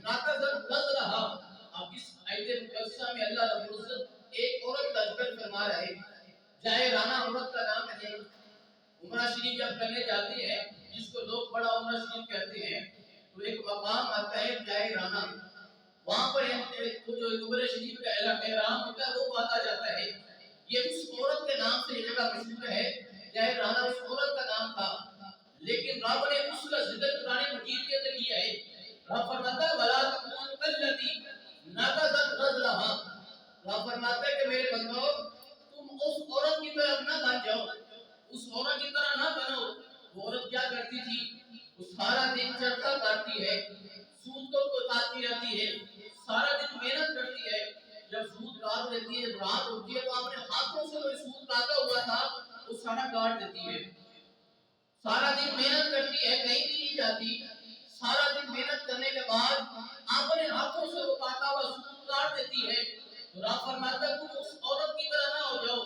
ناقصن نظرہا. اب اس آیت مقدسہ میں اللہ رب العزت ایک عورت کا ذکر فرما رہا ہے. جائے رانا عورت کا نام ہے. عمرہ شریف جب کرنے جاتے ہیں جس کو لوگ بڑا عمرہ شریف کہتے ہیں تو ایک مقام آتا ہے جائے رانا. وہاں پر جو عمرہ شریف کا احرام ہوتا ہے وہ باندھا جاتا ہے. یہ اس عورت کے نام سے یہ جگہ مشہور ہے. جائے رانا اس عورت کا نام تھا لیکن رب نے اس کا ذکر قرآن مجید کے اندر کیا ہے. رب فرماتا ہے وَلَا تَكُونُ كَالَّتِي نَقَضَتْ غَزْلَهَا. رب فرماتا ہے کہ میرے بندو تم اس عورت کی طرح نہ بن جاؤ. اس عورت کی طرح نہ بنو. وہ عورت کیا کرتی تھی؟ وہ سارا دن چرخا کاٹتی ہے, سوتوں کو کاٹتی رہتی ہے, سارا دن محنت کرتی ہے. جب سوت کاٹ لیتی ہے رات ہوتی ہے تو اپنے ہاتھوں سے وہ سوت کاٹا ہوا تھا وہ سارا کاٹ دیتی ہے. سارا دن محنت کرتی ہے کہیں بھی نہیں جاتی. سارا دن محنت کرنے کے بعد اپنے ہاتھوں سے وہ کاٹا ہوا سوت کاٹ دیتی ہے. تو رب فرماتا ہے تم اس عورت کی طرح نہ ہو جاؤ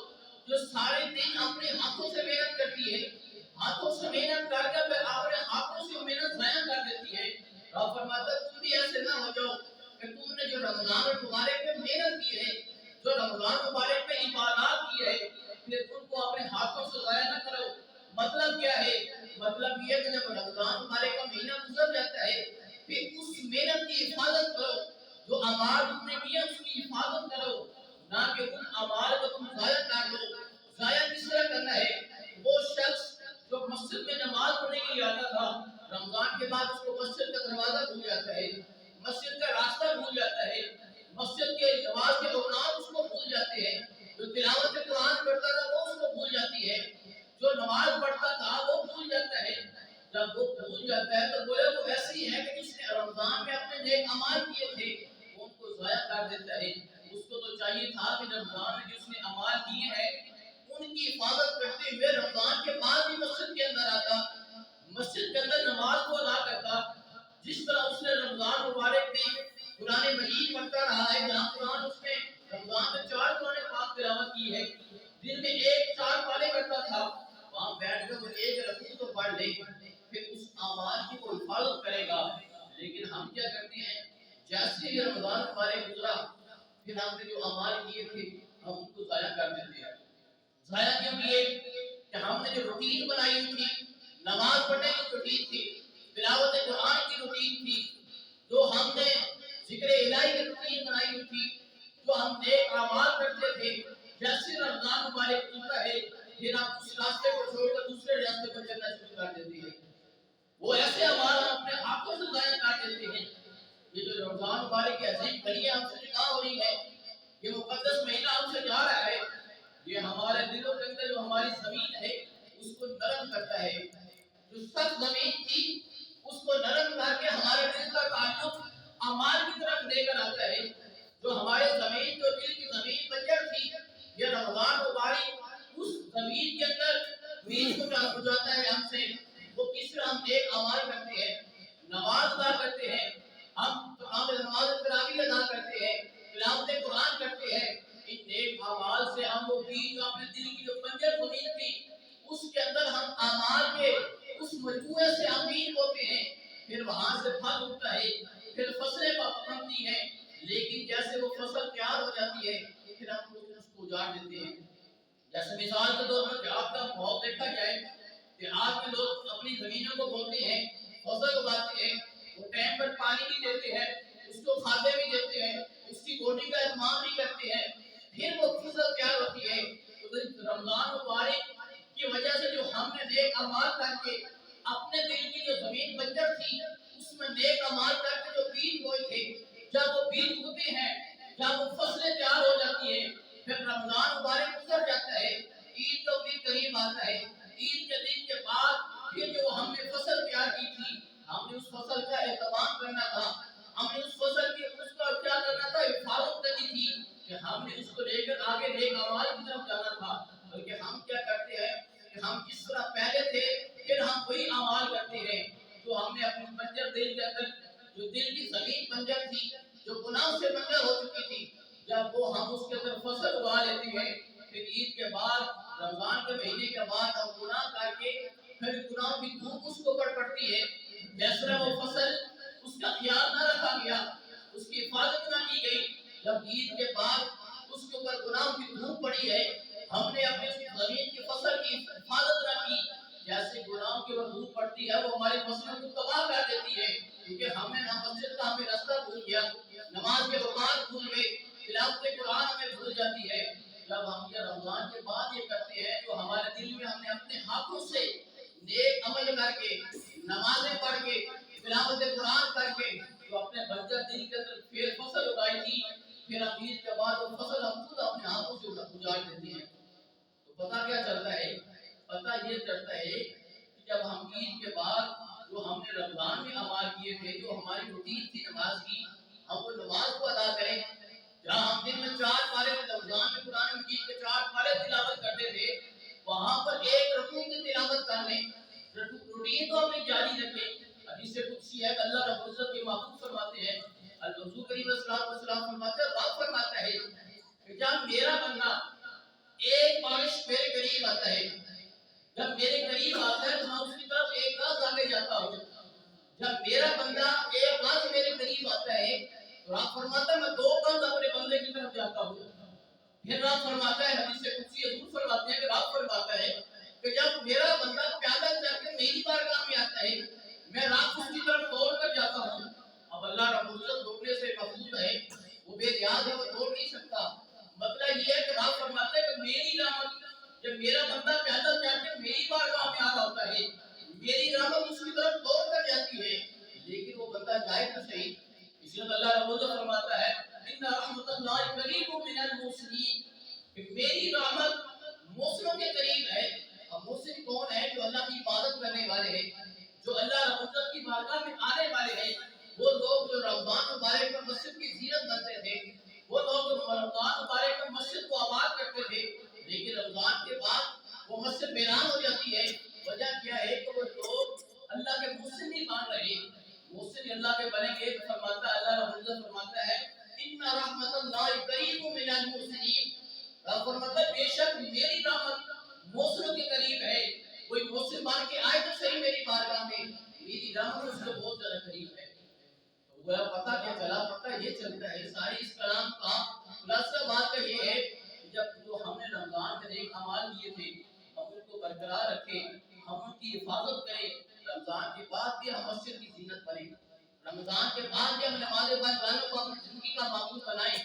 جو سارے دن اپنے ہاتھوں سے محنت کرتی ہے. ہاتھوں سے محنت کر کے پھر اپنے ہاتھوں سے محنت ضائع کر دیتی ہے. رب فرماتا ہے تم بھی ایسے نہ ہو جاؤ کہ تم نے جو رمضان مبارک میں محنت کی ہے, جو رمضان مبارک میں عبادات کی ہے, پھر تم کو اپنے ہاتھوں سے ضائع نہ کرو. مطلب کیا ہے؟ مطلب یہ کہ جب رمضان مبارک کا مہینہ گزر جاتا ہے پھر اس محنت کی حفاظت کرو. جو اعمال تم نے کیا اس کی حفاظت کرو, نہ کہ ان اعمال کو تم ضائع کر دو. ضائع کس طرح کرنا ہے؟ وہ شخص جو مسجد میں نماز پڑھنے کے لیے آتا تھا رمضان کے بعد اس کو مسجد کا دروازہ بھول جاتا ہے, مسجد کا راستہ بھول جاتا ہے, مسجد کے نماز کے اوقات اس کو بھول جاتے ہیں, جو تلاوت قرآن پڑھتا تھا وہ اس کو بھول جاتی ہے, جو نماز پڑھتا تھا وہ بھول جاتا ہے. جب وہ بھول جاتا ہے تو گویا وہ ویسے ہی ہے کہ جس نے رمضان میں اپنے نیک اعمال کیے تھے وہ ان کو ضائع کر دیتا ہے. اس کو تو چاہیے تھا کہ رمضان میں جس نے اعمال کیے ہیں ان کی حفاظت کرتے ہوئے رمضان کے بعد بھی مسجد کے اندر آتا, مسجد کے اندر نماز کو ادا کرتا. جس طرح اس نے رمضان مبارک میں قرآن مجید پڑھتا رہا ہے, جہاں قرآن اس نے رمضان میں 4 قرآن پاک تلاوت کی ہے, دن میں 4 پارے کرتا تھا, وہاں بیٹھ کر وہ ایک رکوع تو پڑھ لے پھر اس اعمال کی وہ حفاظت کرے گا. لیکن ہم کیا کرتے ہیں, جیسے ہی رمضان مبارک گزرا پھر ہم نے جو اعمال کیے تھے ہم ان کو ضائع کر دیتے ہیں. ضائع کیوں کیے؟ کہ ہم نے جو روٹین بنائی ہوئی تھی, نماز پڑھنے کی روٹین تھی, تلاوت قرآن کی روٹین تھی, جو ہم نے ذکر الہی کی روٹین بنائی ہوئی تھی, جو ہم نیک اعمال کرتے تھے, جیسے رمضان مبارک گزرتا ہے پھر ہم اس راستے کو چھوڑ کر دوسرے راستے پر چلنا شروع کر دیتے ہیں. وہ ایسے اعمال ہم اپنے ہاتھوں سے ضائع کر دیتے ہیں. یہ جو رمضان مبارک کی عظیم گھڑی ہم سے نکاح ہو رہی ہے, یہ مقدس مہینہ ہم سے جا رہا ہے, یہ ہمارے دلوں کے اندر جو ہماری زمین ہے اس کو نرم کرتا ہے. جو سخت زمین تھی اس کو نرم کر کے ہمارے دل کا تعلق اعمال کی طرف لے کر آتا ہے. جو ہمارے زمین, جو دل کی زمین بنجر تھی, یہ رمضان مبارک اس زمین کے اندر بیج کو ہو جاتا ہے ہم سے. وہ کس طرح ہم نیک اعمال کرتے ہیں, نماز ادا کرتے ہیں, ہم نماز تراویح ادا کرتے ہیں, تلاوت قرآن کرتے ہیں. ان نیک اعمال سے ہم وہ بیج اپنے دل کی جو بنجر زمین تھی اس کے اندر ہم اعمال کے اس مجموعے سے ہم بیج ہوتے ہیں. پھر وہاں سے پھل اگتا ہے, پھر فصلیں پکتی ہیں. لیکن جیسے وہ فصل تیار ہو جاتی ہے پھر ہم اس کو اجاڑ دیتے ہیں. جیسے مثال کے طور پر آپ کا ماحول دیکھا جائے کہ آج کے لوگ اپنی زمینوں کو بوتے ہیں, فصل اگاتے ہیں, وہ ٹائم پر پانی بھی دیتے ہیں, اس کو کھادیں بھی دیتے ہیں, اس کی گوڈی کا اہتمام بھی کرتے ہیں, پھر وہ فصل تیار ہوتی ہے. تو رمضان مبارک کی وجہ سے جو ہم نے نیک اعمال کر کے اپنے دل کی جو زمین بنجر تھی اس میں نیک اعمال کر کے جو بیج بوئے تھے, جب وہ بیج اگتے ہیں, جب وہ فصلیں تیار ہو جاتی ہیں, پھر رمضان مبارک گزر جاتا ہے, عید کا دن قریب آتا ہے. عید کے دن کے بعد پھر جو ہم نے فصل تیار کی تھی ہم نے اس فصل کا اہتمام کرنا تھا, ہم نے اس فصل کی اس کا کیا کرنا تھا, حفاظت کرنی تھی کہ ہم نے اس کو لے کر آگے نیک اعمال کی طرف جانا تھا. بلکہ ہم کیا کرتے ہیں کہ ہم جس طرح پہلے تھے پھر ہم وہی اعمال کرتے ہیں جو ہم نے اپنے بنجر دل کے اندر, جو دل کی زمین بنجر تھی, جو گناہ سے بنجر ہو چکی تھی, جب وہ ہم اس کے اندر فصل اگا لیتے ہیں پھر عید کے بعد رمضان کے مہینے کے بعد ہم گناہ کر کے پھر گناہ کی دھوپ اس کو پر پڑتی ہے. جیسا وہ فصل اس کا خیال نہ رکھا گیا, جب عید کے بعد اس کے اوپر گناہوں کی دھوپ پڑی ہے، ہم نے اپنے زمین کی فصل کی حفاظت نہ کی، جیسے گناہوں کی اوپر دھوپ پڑتی ہے وہ ہماری فصلوں کو تباہ کر دیتی ہے، کیونکہ ہمیں نہ مسجد کا ہمیں راستہ بھول گیا، نماز کے اوقات بھول گئے، تلاوت قرآن ہمیں بھول جاتی ہے۔ جب ہم یہ رمضان کے بعد یہ کرتے ہیں تو ہمارے دل میں ہم نے اپنے ہاتھوں سے نیک عمل کر کے، نمازیں پڑھ کے، تلاوت قرآن کر کے جو اپنے بنجر دل کے اندر پھر فصل اگائی تھی، پھر ہم عید کے بعد وہ فصل ہم خود اپنے ہاتھوں سے اجاڑ دیتے ہیں۔ تو پتہ کیا چلتا ہے؟ پتہ یہ چلتا ہے کہ جب ہم عید کے بعد جو ہم نے رمضان میں اعمال کیے تھے، جو ہماری روٹین تھی نماز کی، ہم وہ نماز کو ادا کریں۔ جہاں ہم دن میں 4 پارے رمضان میں قرآن مجید کے 4 پارے تلاوت کرتے تھے، وہاں پر ایک رکوع کی تلاوت کر لیں، روٹین کو اپنی جاری رکھیں۔ حدیث قدسی ہے کہ اللہ رب العزت کے محبوب فرماتے ہیں، حضور کریم صلی اللہ علیہ وسلم فرماتے ہیں، رب فرماتا ہے کہ جب میرا بندہ ایک بارش میرے قریب آتا ہے، جب میرے قریب آتا ہے تو میں اس کی طرف ایک قدم آگے جاتا ہوں، جب میرا بندہ ایک قدم میرے قریب آتا ہے تو آپ فرماتا ہے میں 2 قدم اپنے بندے کی طرف جاتا ہوں۔ پھر آپ فرماتا ہے، حدیث قدسی حضور فرماتے ہیں کہ آپ فرماتا ہے کہ جب میرا بندہ پیدل چل کے میری بارگاہ میں آتا ہے، میں رات اس کی طرف دوڑ کر جاتا ہوں۔ اب اللہ رب العزت دوڑنے سے محفوظ ہے، وہ بے نیاز ہے، وہ دوڑ نہیں سکتا۔ مطلب یہ ہے کہ آپ فرماتے ہیں کہ میری رحمت، جب میرا بندہ پیدل چل کے میری بارگاہ میں آ رہا ہوتا ہے، میری رحمت اس کی طرف دوڑ کر جاتی ہے، لیکن وہ بندہ جائے تو صحیح۔ اس لیے اللہ رب العزت فرماتا ہے ان رحمت اللہ قریب من المحسنین، کہ میری رحمت محسنوں کے قریب ہے۔ اب محسن کون ہے؟ جو اللہ کی عبادت کرنے والے ہیں، جو اللہ رب العزت کی بارگاہ میں آنے والے ہیں، وہ لوگ جو رمضان مبارک میں مسجد کی زینت بنتے تھے، وہ لوگ جو رمضان مبارک میں مسجد کو آباد کرتے تھے، لیکن رمضان کے بعد وہ مسجد ویران ہو جاتی ہے۔ وجہ کیا ہے کہ وہ لوگ اللہ کے محسن نہیں مان رہے۔ محسن اللہ کے بنیں گے تو فرماتا ہے، اللہ رب العزت فرماتا ہے ان رحمت اللہ قریب من المحسنین، فرماتا ہے بے شک میری رحمت محسنوں کے قریب ہے۔ کوئی محسن مان کے آئے تو صحیح میری بارگاہ میں، میری رحمت اس سے بہت زیادہ قریب ہے۔ تو وہ پتہ کیا چلا؟ پتہ یہ چلتا ہے ساری اس کلام کا خلاصہ بات کا یہ ہے کہ جب جو ہم نے رمضان کے نیک اعمال کیے تھے ہم ان کو برقرار رکھیں، ہم ان کی حفاظت کریں۔ رمضان کے بعد بھی ہم مسجد کی زینت بنیں، رمضان کے بعد بھی ہم نماز پڑھنے والوں کو اپنی زندگی کا معمول بنائیں۔